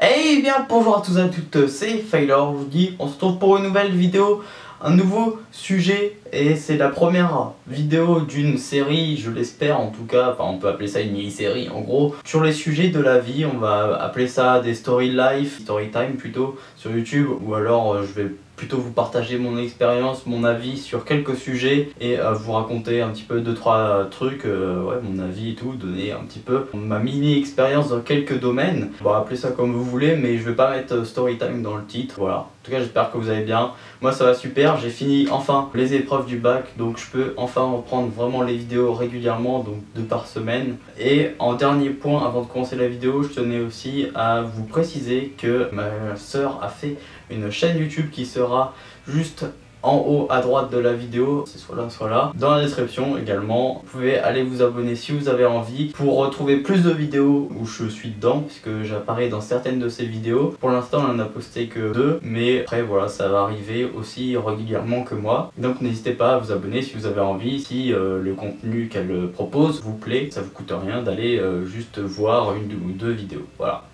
Eh bien bonjour à tous et à toutes, c'est Failor, je vous dis, on se retrouve pour une nouvelle vidéo, un nouveau sujet, et c'est la première vidéo d'une série, je l'espère en tout cas, enfin on peut appeler ça une mini-série en gros, sur les sujets de la vie. On va appeler ça des story life, story time plutôt, sur YouTube, ou alors je vais plutôt vous partager mon expérience, mon avis sur quelques sujets et vous raconter un petit peu 2-3 trucs, ouais, mon avis et tout, donner un petit peu ma mini expérience dans quelques domaines. Bon, appelez ça comme vous voulez, mais je vais pas mettre story time dans le titre, voilà. En tout cas j'espère que vous allez bien, moi ça va super, j'ai fini enfin les épreuves du bac, donc je peux enfin reprendre vraiment les vidéos régulièrement, donc 2 par semaine. Et en dernier point, avant de commencer la vidéo, je tenais aussi à vous préciser que ma soeur a fait une chaîne YouTube qui sera juste en haut à droite de la vidéo, c'est soit là, dans la description également. Vous pouvez aller vous abonner si vous avez envie pour retrouver plus de vidéos où je suis dedans, puisque j'apparais dans certaines de ces vidéos. Pour l'instant on en a posté que 2, mais après voilà, ça va arriver aussi régulièrement que moi. Donc n'hésitez pas à vous abonner si vous avez envie, si le contenu qu'elle propose vous plaît, ça vous coûte rien d'aller juste voir une ou 2 vidéos, voilà.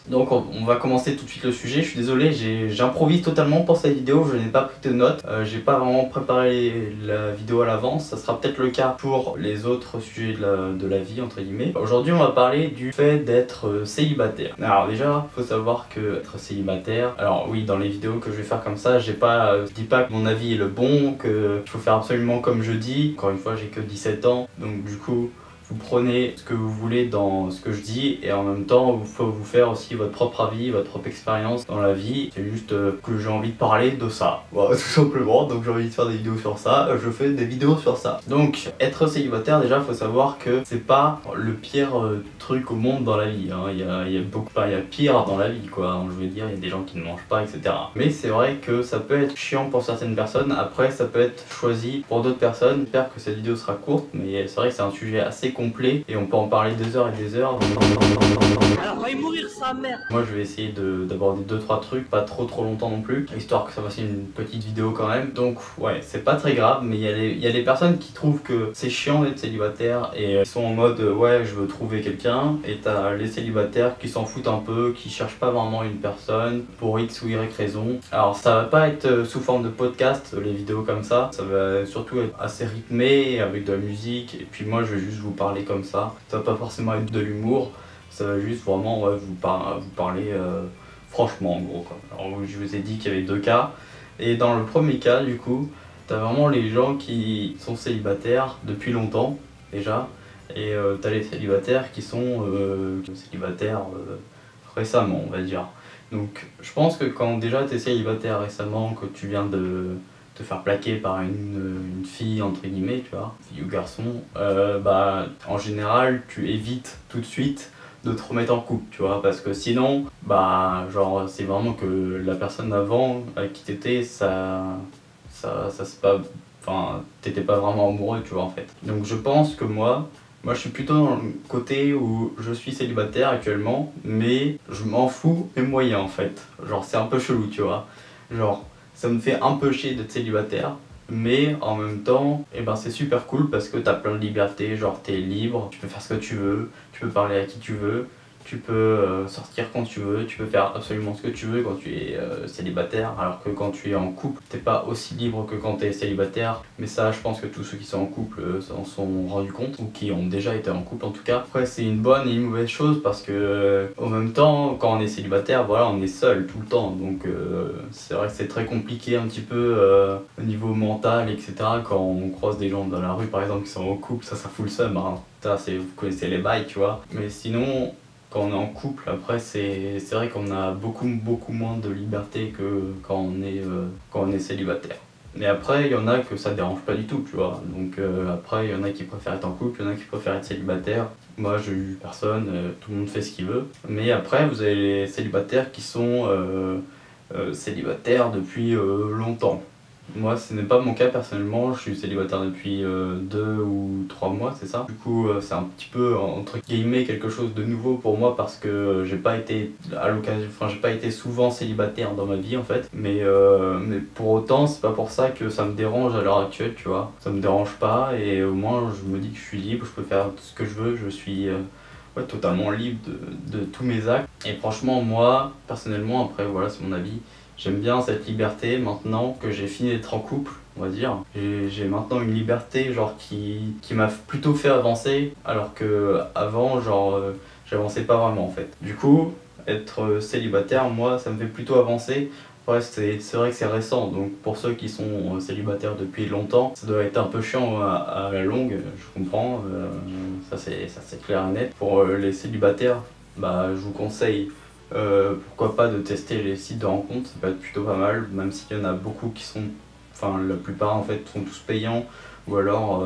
Donc on va commencer tout de suite le sujet. Je suis désolé, j'improvise totalement pour cette vidéo, je n'ai pas pris de notes, j'ai pas vraiment préparé la vidéo à l'avance. Ça sera peut-être le cas pour les autres sujets de la vie entre guillemets. Aujourd'hui on va parler du fait d'être célibataire. Alors déjà, faut savoir que être célibataire, alors oui, dans les vidéos que je vais faire comme ça, je dis pas que mon avis est le bon, que il faut faire absolument comme je dis. Encore une fois, j'ai que 17 ans, donc du coup vous prenez ce que vous voulez dans ce que je dis, et en même temps il faut vous faire aussi votre propre avis, votre propre expérience dans la vie. C'est juste que j'ai envie de parler de ça, voilà, tout simplement. Donc j'ai envie de faire des vidéos sur ça, je fais des vidéos sur ça. Donc être célibataire, déjà faut savoir que c'est pas le pire truc au monde dans la vie, hein. Il y a pire dans la vie quoi, je veux dire, il y a des gens qui ne mangent pas, etc. Mais c'est vrai que ça peut être chiant pour certaines personnes, après ça peut être choisi pour d'autres personnes. J'espère que cette vidéo sera courte, mais c'est vrai que c'est un sujet assez complet et on peut en parler des heures et des heures. Alors va y mourir sa mère. Moi je vais essayer d'aborder 2-3 trucs, pas trop longtemps non plus, histoire que ça fasse une petite vidéo quand même. Donc ouais, c'est pas très grave, mais il y a des personnes qui trouvent que c'est chiant d'être célibataire et qui sont en mode ouais, je veux trouver quelqu'un, et t'as les célibataires qui s'en foutent un peu, qui cherchent pas vraiment une personne pour X ou Y raison. Alors ça va pas être sous forme de podcast, les vidéos comme ça va surtout être assez rythmé avec de la musique, et puis moi je vais juste vous parler comme ça va pas forcément être de l'humour, ça va juste vraiment ouais, vous parler franchement en gros quoi. Alors je vous ai dit qu'il y avait 2 cas, et dans le premier cas du coup t'as vraiment les gens qui sont célibataires depuis longtemps déjà, et t'as les célibataires qui sont célibataires récemment on va dire. Donc je pense que quand déjà t'es célibataire récemment, que tu viens de te faire plaquer par une fille entre guillemets, tu vois, fille ou garçon, bah en général tu évites tout de suite de te remettre en couple, tu vois, parce que sinon bah genre c'est vraiment que la personne avant avec qui t'étais, c'est pas, enfin t'étais pas vraiment amoureux, tu vois en fait. Donc je pense que moi je suis plutôt dans le côté où je suis célibataire actuellement, mais je m'en fous mes moyens en fait. Genre c'est un peu chelou, tu vois, genre ça me fait un peu chier d'être célibataire, mais en même temps, eh ben c'est super cool parce que t'as plein de liberté, genre t'es libre, tu peux faire ce que tu veux, tu peux parler à qui tu veux, tu peux sortir quand tu veux, tu peux faire absolument ce que tu veux quand tu es célibataire, alors que quand tu es en couple, t'es pas aussi libre que quand tu es célibataire. Mais ça, je pense que tous ceux qui sont en couple s'en sont rendus compte, ou qui ont déjà été en couple en tout cas. Après, c'est une bonne et une mauvaise chose parce que en même temps, quand on est célibataire, voilà, on est seul tout le temps. Donc c'est vrai que c'est très compliqué un petit peu au niveau mental, etc. Quand on croise des gens dans la rue par exemple qui sont en couple, ça fout le seum, hein. Ça, vous connaissez les bails, tu vois. Mais sinon, quand on est en couple, après c'est vrai qu'on a beaucoup moins de liberté que quand on est célibataire. Mais après il y en a que ça dérange pas du tout, tu vois. Donc après il y en a qui préfèrent être en couple, il y en a qui préfèrent être célibataire. Moi j'ai eu personne, tout le monde fait ce qu'il veut. Mais après vous avez les célibataires qui sont célibataires depuis longtemps. Moi ce n'est pas mon cas personnellement, je suis célibataire depuis 2 ou 3 mois, c'est ça. Du coup c'est un petit peu entre guillemets quelque chose de nouveau pour moi parce que j'ai pas été à l'occasion, enfin j'ai pas été souvent célibataire dans ma vie en fait. Mais pour autant c'est pas pour ça que ça me dérange à l'heure actuelle, tu vois. Ça me dérange pas, et au moins je me dis que je suis libre, je peux faire ce que je veux, je suis ouais, totalement libre de tous mes actes. Et franchement, moi, personnellement, après voilà, c'est mon avis, j'aime bien cette liberté maintenant que j'ai fini d'être en couple, on va dire. J'ai maintenant une liberté genre qui m'a plutôt fait avancer, alors que avant, genre, j'avançais pas vraiment en fait. Du coup, être célibataire, moi, ça me fait plutôt avancer. Ouais, c'est vrai que c'est récent, donc pour ceux qui sont célibataires depuis longtemps, ça doit être un peu chiant à la longue, je comprends, ça c'est clair et net. Pour les célibataires, bah, je vous conseille pourquoi pas de tester les sites de rencontres, ça peut être plutôt pas mal, même s'il y en a beaucoup qui sont, enfin la plupart en fait sont tous payants, ou alors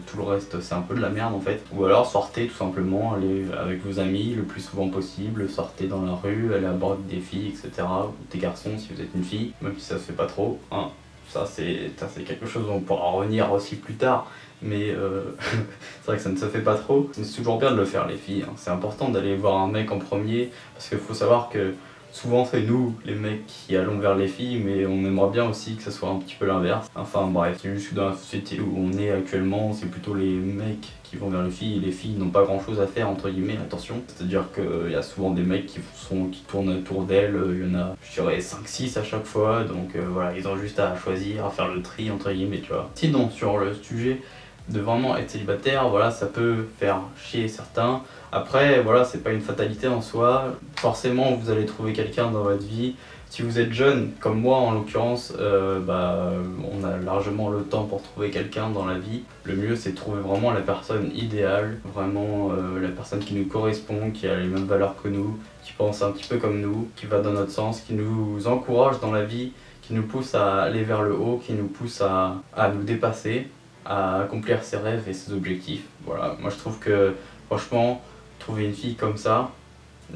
tout le reste c'est un peu de la merde en fait. Ou alors sortez tout simplement, allez avec vos amis le plus souvent possible, sortez dans la rue, allez aborder des filles, etc. Ou des garçons si vous êtes une fille, même si ça se fait pas trop, hein. Ça c'est quelque chose dont on pourra revenir aussi plus tard, mais c'est vrai que ça ne se fait pas trop. C'est toujours bien de le faire les filles, hein. C'est important d'aller voir un mec en premier, parce qu'il faut savoir que souvent c'est nous les mecs qui allons vers les filles, mais on aimerait bien aussi que ça soit un petit peu l'inverse. Enfin bref, c'est juste que dans la société où on est actuellement, c'est plutôt les mecs qui vont vers les filles, et les filles n'ont pas grand chose à faire entre guillemets, attention. C'est-à-dire qu'il y a souvent des mecs qui tournent autour d'elles, il y en a je dirais 5-6 à chaque fois, donc voilà, ils ont juste à choisir, à faire le tri entre guillemets, tu vois. Sinon sur le sujet de vraiment être célibataire, voilà, ça peut faire chier certains. Après, voilà, c'est pas une fatalité en soi. Forcément, vous allez trouver quelqu'un dans votre vie. Si vous êtes jeune, comme moi en l'occurrence, bah, on a largement le temps pour trouver quelqu'un dans la vie. Le mieux, c'est de trouver vraiment la personne idéale, vraiment la personne qui nous correspond, qui a les mêmes valeurs que nous, qui pense un petit peu comme nous, qui va dans notre sens, qui nous encourage dans la vie, qui nous pousse à aller vers le haut, qui nous pousse à nous dépasser, à accomplir ses rêves et ses objectifs. Voilà, moi je trouve que franchement, trouver une fille comme ça,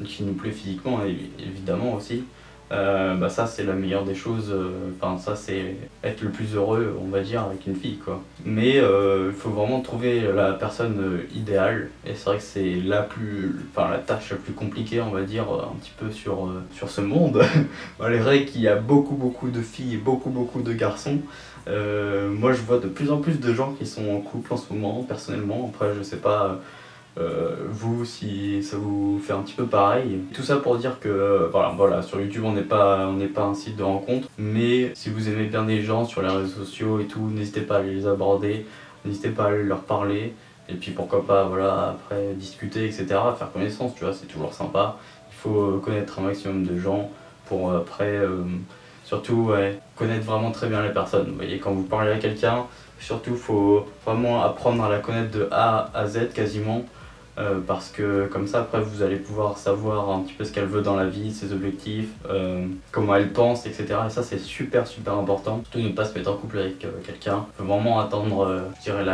qui nous plaît physiquement évidemment aussi, bah ça c'est la meilleure des choses, enfin ça c'est être le plus heureux on va dire avec une fille quoi. Mais il faut vraiment trouver la personne idéale, et c'est vrai que c'est la tâche la plus compliquée on va dire un petit peu sur ce monde. Malgré qu'il y a beaucoup de filles et beaucoup de garçons, moi je vois de plus en plus de gens qui sont en couple en ce moment personnellement. Après je sais pas vous si ça vous fait un petit peu pareil. Tout ça pour dire que voilà, sur YouTube on n'est pas un site de rencontre, mais si vous aimez bien des gens sur les réseaux sociaux et tout, n'hésitez pas à les aborder, n'hésitez pas à leur parler, et puis pourquoi pas voilà après discuter etc, faire connaissance, tu vois, c'est toujours sympa. Il faut connaître un maximum de gens pour après surtout ouais, connaître vraiment très bien les personnes. Vous voyez, quand vous parlez à quelqu'un, surtout faut vraiment apprendre à la connaître de A à Z quasiment. Parce que comme ça après vous allez pouvoir savoir un petit peu ce qu'elle veut dans la vie, ses objectifs, comment elle pense, etc. Et ça c'est super important. Surtout ne pas se mettre en couple avec quelqu'un. Faut vraiment attendre, je dirais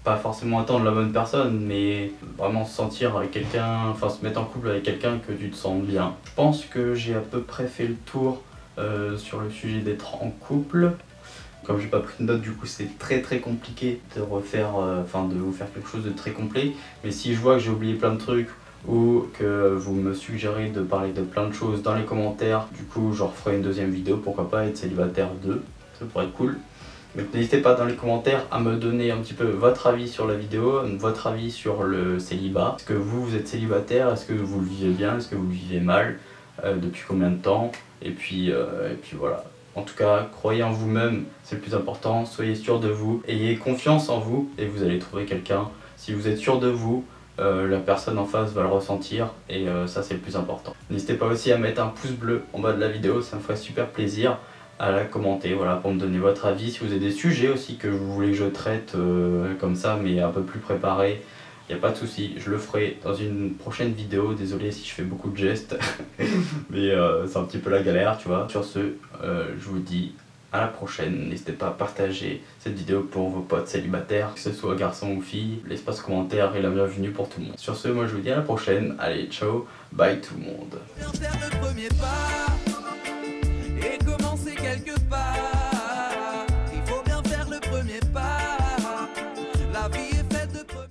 pas forcément attendre la bonne personne, mais vraiment se sentir avec quelqu'un, enfin se mettre en couple avec quelqu'un que tu te sens bien. Je pense que j'ai à peu près fait le tour sur le sujet d'être en couple. Comme j'ai pas pris de notes, du coup c'est très compliqué de refaire, de vous faire quelque chose de très complet. Mais si je vois que j'ai oublié plein de trucs ou que vous me suggérez de parler de plein de choses dans les commentaires, du coup je referai une deuxième vidéo, pourquoi pas être célibataire 2, ça pourrait être cool. Donc n'hésitez pas dans les commentaires à me donner un petit peu votre avis sur la vidéo, votre avis sur le célibat. Est-ce que vous êtes célibataire? Est-ce que vous le vivez bien? Est-ce que vous le vivez mal? Depuis combien de temps? Et puis voilà. En tout cas, croyez en vous-même, c'est le plus important, soyez sûr de vous, ayez confiance en vous et vous allez trouver quelqu'un. Si vous êtes sûr de vous, la personne en face va le ressentir, et ça c'est le plus important. N'hésitez pas aussi à mettre un pouce bleu en bas de la vidéo, ça me ferait super plaisir, à la commenter, voilà, pour me donner votre avis. Si vous avez des sujets aussi que vous voulez que je traite comme ça, mais un peu plus préparés, il n'y a pas de souci, je le ferai dans une prochaine vidéo. Désolé si je fais beaucoup de gestes, mais c'est un petit peu la galère, tu vois. Sur ce, je vous dis à la prochaine. N'hésitez pas à partager cette vidéo pour vos potes célibataires, que ce soit garçon ou fille. L'espace commentaire est la bienvenue pour tout le monde. Sur ce, moi je vous dis à la prochaine. Allez, ciao, bye tout le monde.